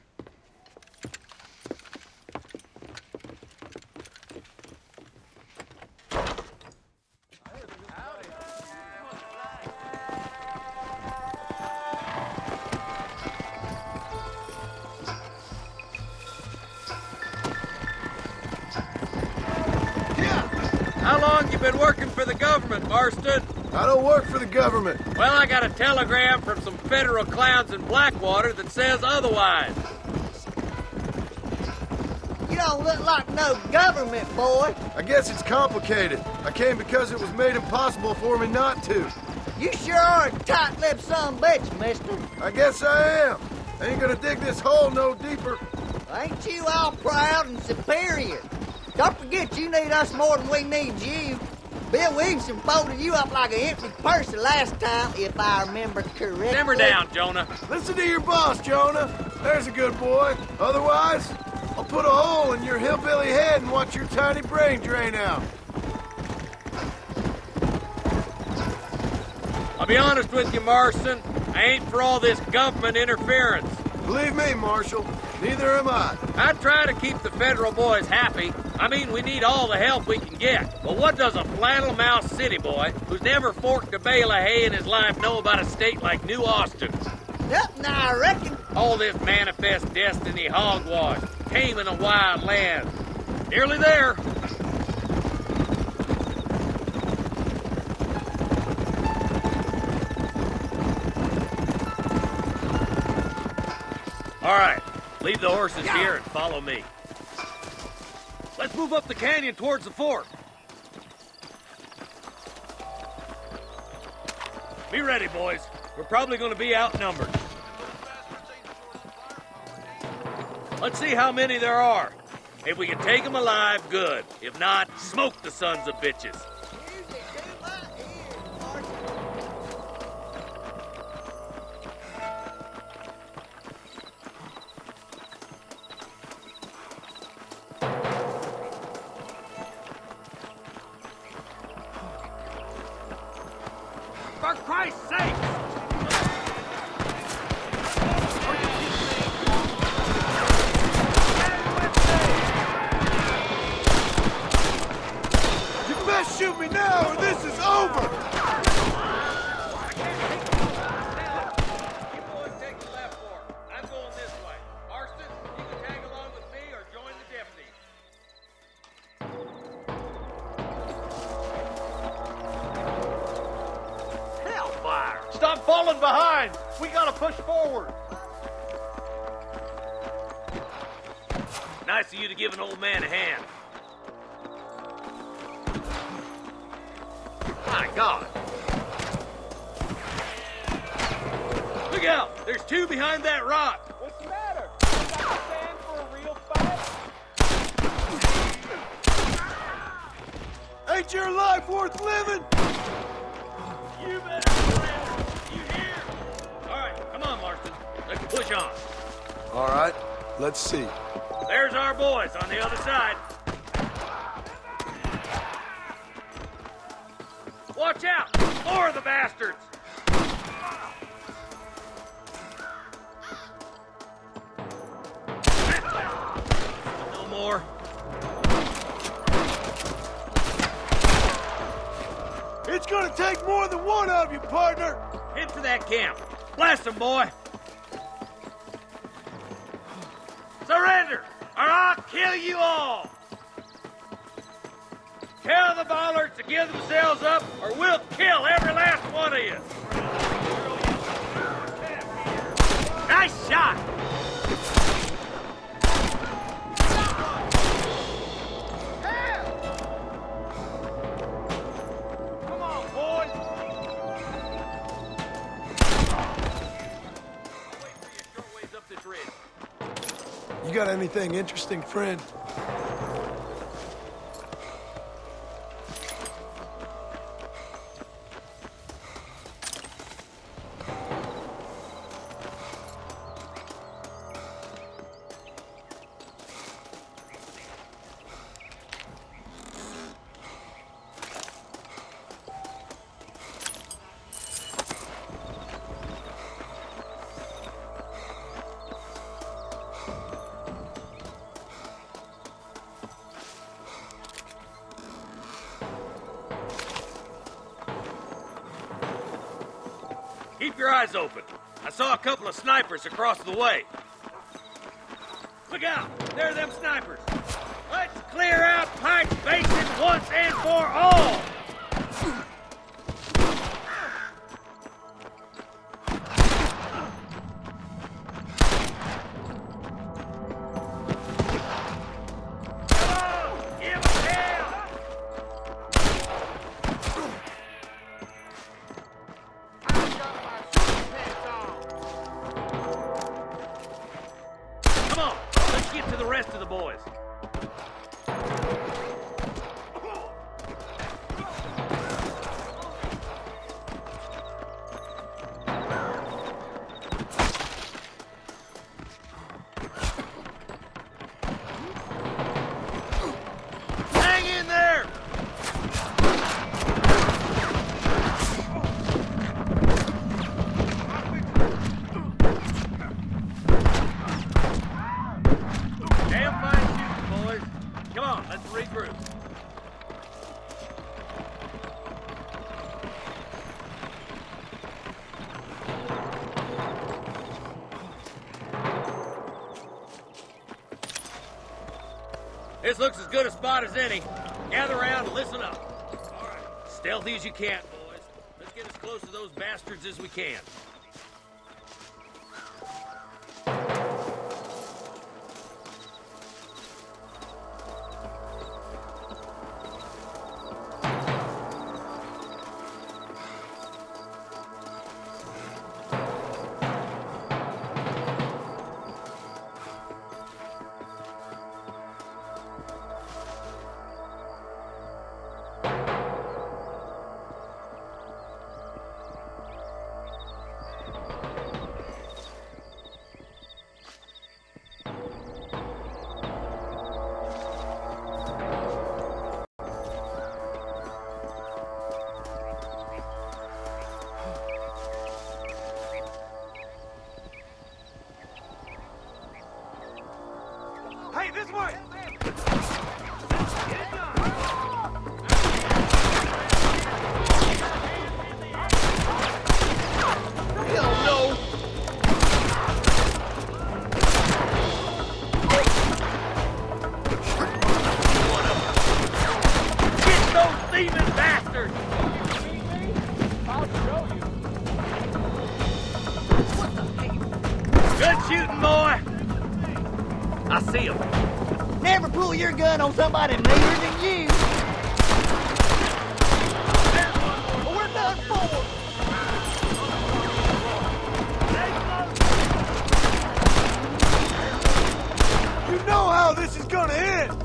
How long you been working for the government, Marston? I don't work for the government. Well, I got a telegram from some federal clowns in Blackwater that says otherwise. You don't look like no government, boy. I guess it's complicated. I came because it was made impossible for me not to. You sure are a tight-lipped son of a bitch, mister. I guess I am. I ain't gonna dig this hole no deeper. Ain't you all proud and superior? Don't forget you need us more than we need you. Bill Williamson folded you up like an empty purse the last time, if I remember correctly. Simmer down, Jonah. Listen to your boss, Jonah. There's a good boy. Otherwise, I'll put a hole in your hillbilly head and watch your tiny brain drain out. I'll be honest with you, Marston. I ain't for all this government interference. Believe me, Marshal, neither am I. I try to keep the federal boys happy. I mean, we need all the help we can get. But what does a flannel-mouthed city boy who's never forked a bale of hay in his life know about a state like New Austin? Nothing, I reckon. All this manifest destiny hogwash, taming a wild land. Nearly there. All right, leave the horses here and follow me. Let's move up the canyon towards the fort. Be ready, boys. We're probably going to be outnumbered. Let's see how many there are. If we can take them alive, good. If not, smoke the sons of bitches. For Christ's sake! You best shoot me now or this is over! You boys take the left fork. I'm going this way. Marston, you can tag along with me or join the deputies. Hellfire! Stop falling behind! We gotta push forward! Nice of you to give an old man a hand. My God! Look out! There's two behind that rock! What's the matter? You got a stand for a real fight? Ain't your life worth living? You better surrender! You hear? All right, come on, Marston. Let's push on. All right, let's see. There's our boys on the other side. Watch out! More of the bastards! No more. It's gonna take more than one of you, partner! Head for that camp. Blast them, boy! Surrender, or I'll kill you all! Tell the bollards to give themselves up, or we'll kill every last one of you! Nice shot! Come on, boys! I'll wait for you a short ways up this ridge. You got anything interesting, friend? Keep your eyes open. I saw a couple of snipers across the way. Look out! There are them snipers. Let's clear out Pike Basin once and for all! Come on! Give 'em hell! Come on, let's get to the rest of the boys. Hang in there! Damn fine shooting, boys. Come on, let's regroup. This looks as good a spot as any. Gather around and listen up. All right, stealthy as you can, boys. Let's get as close to those bastards as we can. Never pull your gun on somebody meaner than you. We're done for. You know how this is gonna end!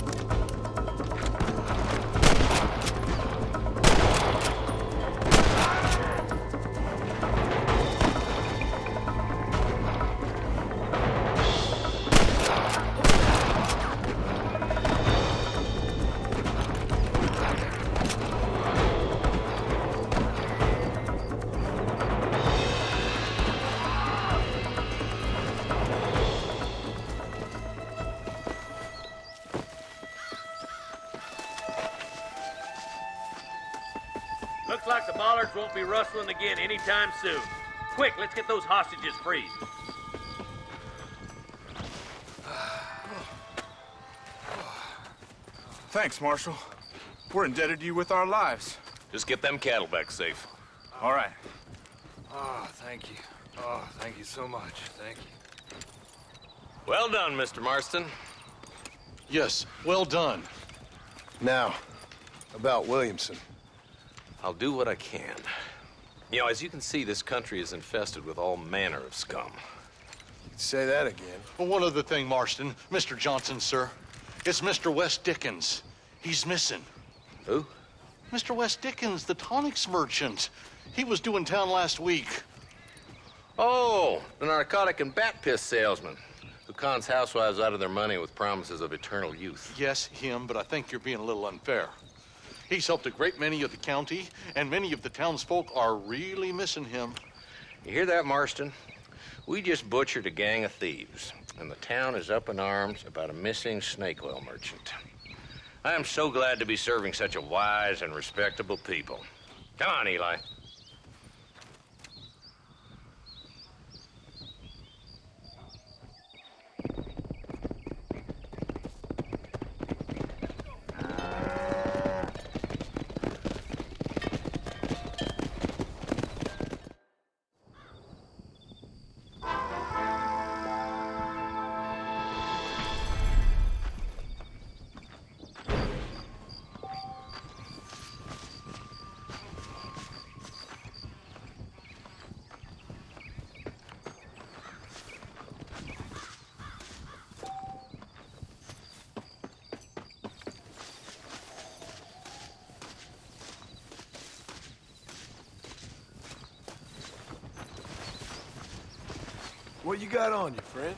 Looks like the bollards won't be rustling again anytime soon. Quick, let's get those hostages freed. Thanks, Marshal. We're indebted to you with our lives. Just get them cattle back safe. All right. Oh, thank you. Oh, thank you so much. Thank you. Well done, Mr. Marston. Yes, well done. Now, about Williamson. I'll do what I can. You know, as you can see, this country is infested with all manner of scum. Say that again. Well, one other thing, Marston. Mr. Johnson, sir. It's Mr. West Dickens. He's missing. Who? Mr. West Dickens, the tonics merchant. He was due in town last week. Oh, the narcotic and bat piss salesman who cons housewives out of their money with promises of eternal youth. Yes, him, but I think you're being a little unfair. He's helped a great many of the county, and many of the townsfolk are really missing him. You hear that, Marston? We just butchered a gang of thieves, and the town is up in arms about a missing snake oil merchant. I am so glad to be serving such a wise and respectable people. Come on, Eli. What you got on you, friend?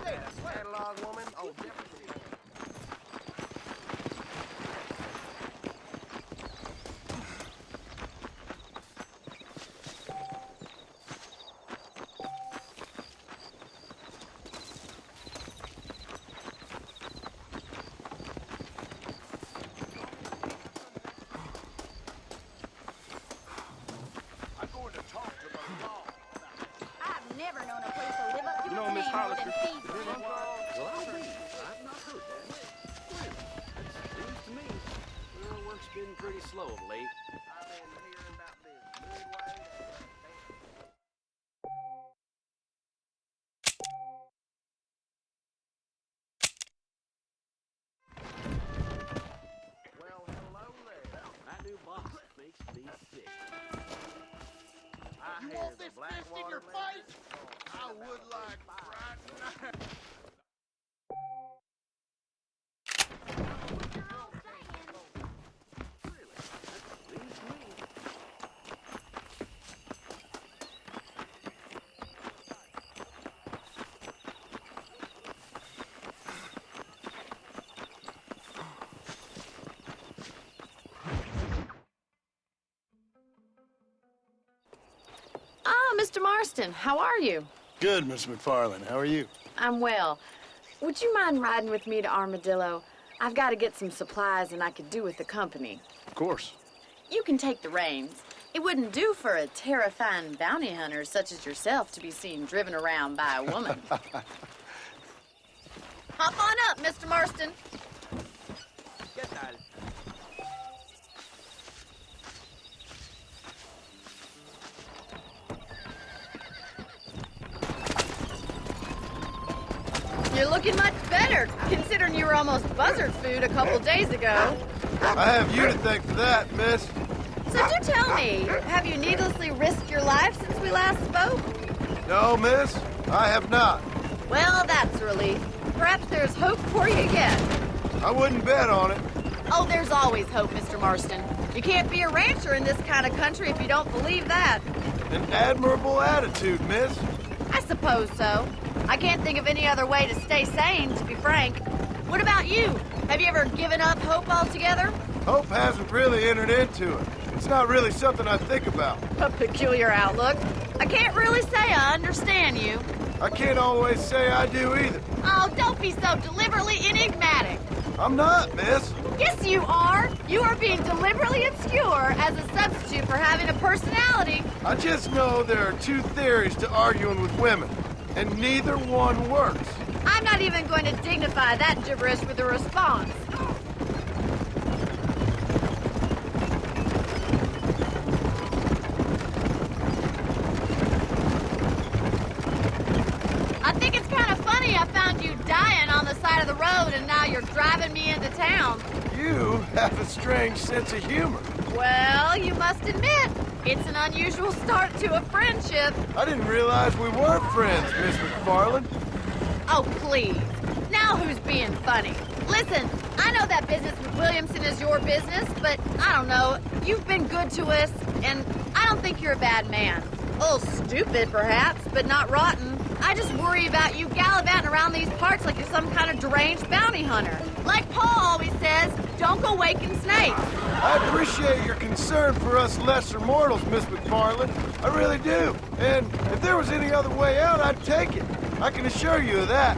Catalog woman? Oh, definitely. I've never known a place to live up to You know, its Miss name more Hollis, than the Thieves' drink- Row. Well, I'll be. I've not heard that. Well, that's news to me. Well, work's been pretty slow of late. I've been hearing about this Midway. Well, hello there. That new box makes me sick. I hear the Blackwater legend. I would like right now. Really? That's news to me. Ah, Mr. Marston, how are you? Good, Miss McFarland. How are you? I'm well. Would you mind riding with me to Armadillo? I've got to get some supplies and I could do with the company. Of course. You can take the reins. It wouldn't do for a terrifying bounty hunter such as yourself to be seen driven around by a woman. Hop on up, Mr. Marston. Get that. You're looking much better, considering you were almost buzzard food a couple days ago. I have you to thank for that, miss. So do tell me, have you needlessly risked your life since we last spoke? No, miss, I have not. Well, that's a relief. Perhaps there's hope for you yet. I wouldn't bet on it. Oh, there's always hope, Mr. Marston. You can't be a rancher in this kind of country if you don't believe that. An admirable attitude, miss. I suppose so. I can't think of any other way to stay sane, to be frank. What about you? Have you ever given up hope altogether? Hope hasn't really entered into it. It's not really something I think about. A peculiar outlook. I can't really say I understand you. I can't always say I do either. Oh, don't be so deliberately enigmatic. I'm not, miss. Yes, you are. You are being deliberately obscure as a substitute for having a personality. I just know there are two theories to arguing with women, and neither one works. I'm not even going to dignify that gibberish with a response. I think it's kind of funny I found you dying on the side of the road and now you're driving me into town. You have a strange sense of humor. Well, you must admit, it's an unusual start to a friendship. I didn't realize we were friends, Miss McFarland. Oh, please. Now who's being funny? Listen, I know that business with Williamson is your business, but I don't know. You've been good to us, and I don't think you're a bad man. A little stupid, perhaps, but not rotten. I just worry about you gallivanting around these parts like you're some kind of deranged bounty hunter. Like Paul always says, don't go waking snakes. I appreciate your concern for us lesser mortals, Miss McFarland. I really do. And if there was any other way out, I'd take it. I can assure you of that.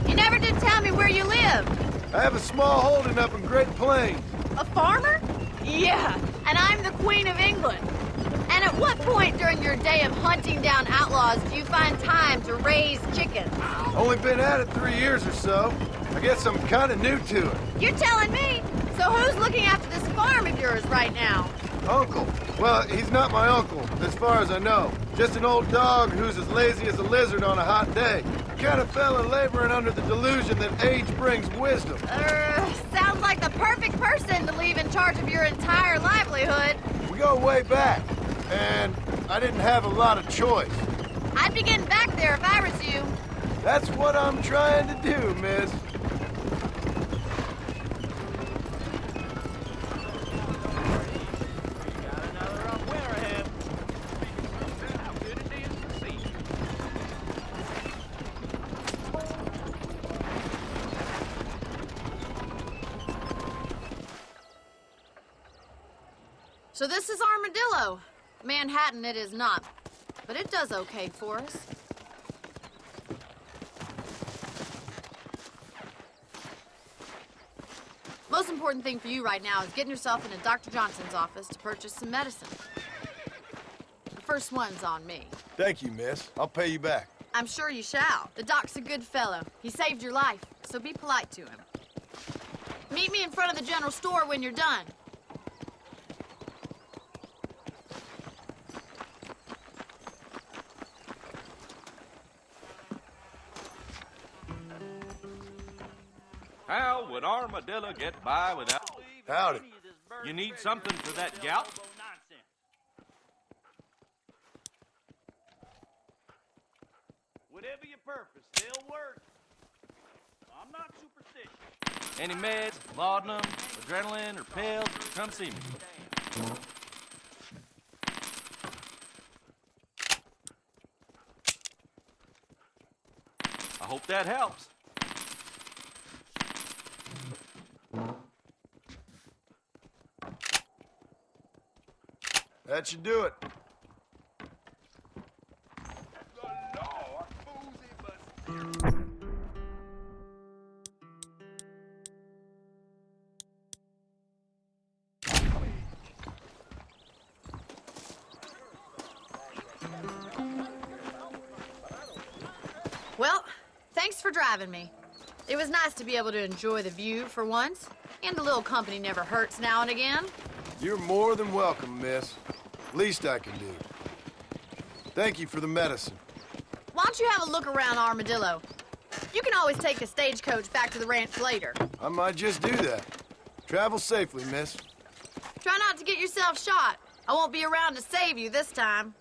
You never did tell me where you live. I have a small holding up in Great Plains. A farmer? Yeah, and I'm the Queen of England. And at what point during your day of hunting down outlaws do you find time to raise chickens? Only been at it 3 years or so. I guess I'm kind of new to it. You're telling me? So who's looking after this farm of yours right now? Uncle. Well, he's not my uncle, as far as I know. Just an old dog who's as lazy as a lizard on a hot day. The kind of fella laboring under the delusion that age brings wisdom. Sounds like the perfect person to leave in charge of your entire livelihood. We go way back, and I didn't have a lot of choice. I'd be getting back there if I was you. That's what I'm trying to do, miss. So this is Armadillo. Manhattan it is not, but it does okay for us. Most important thing for you right now is getting yourself into Dr. Johnson's office to purchase some medicine. The first one's on me. Thank you, miss. I'll pay you back. I'm sure you shall. The doc's a good fellow. He saved your life, so be polite to him. Meet me in front of the general store when you're done. How would Armadillo get by without... Howdy. You need something for that gout? Whatever your purpose, they'll work. I'm not superstitious. Any meds, laudanum, adrenaline, or pills, come see me. I hope that helps. That should do it. Well, thanks for driving me. It was nice to be able to enjoy the view for once, and a little company never hurts now and again. You're more than welcome, miss. Least I can do. Thank you for the medicine. Why don't you have a look around Armadillo? You can always take a stagecoach back to the ranch later. I might just do that. Travel safely, miss. Try not to get yourself shot. I won't be around to save you this time.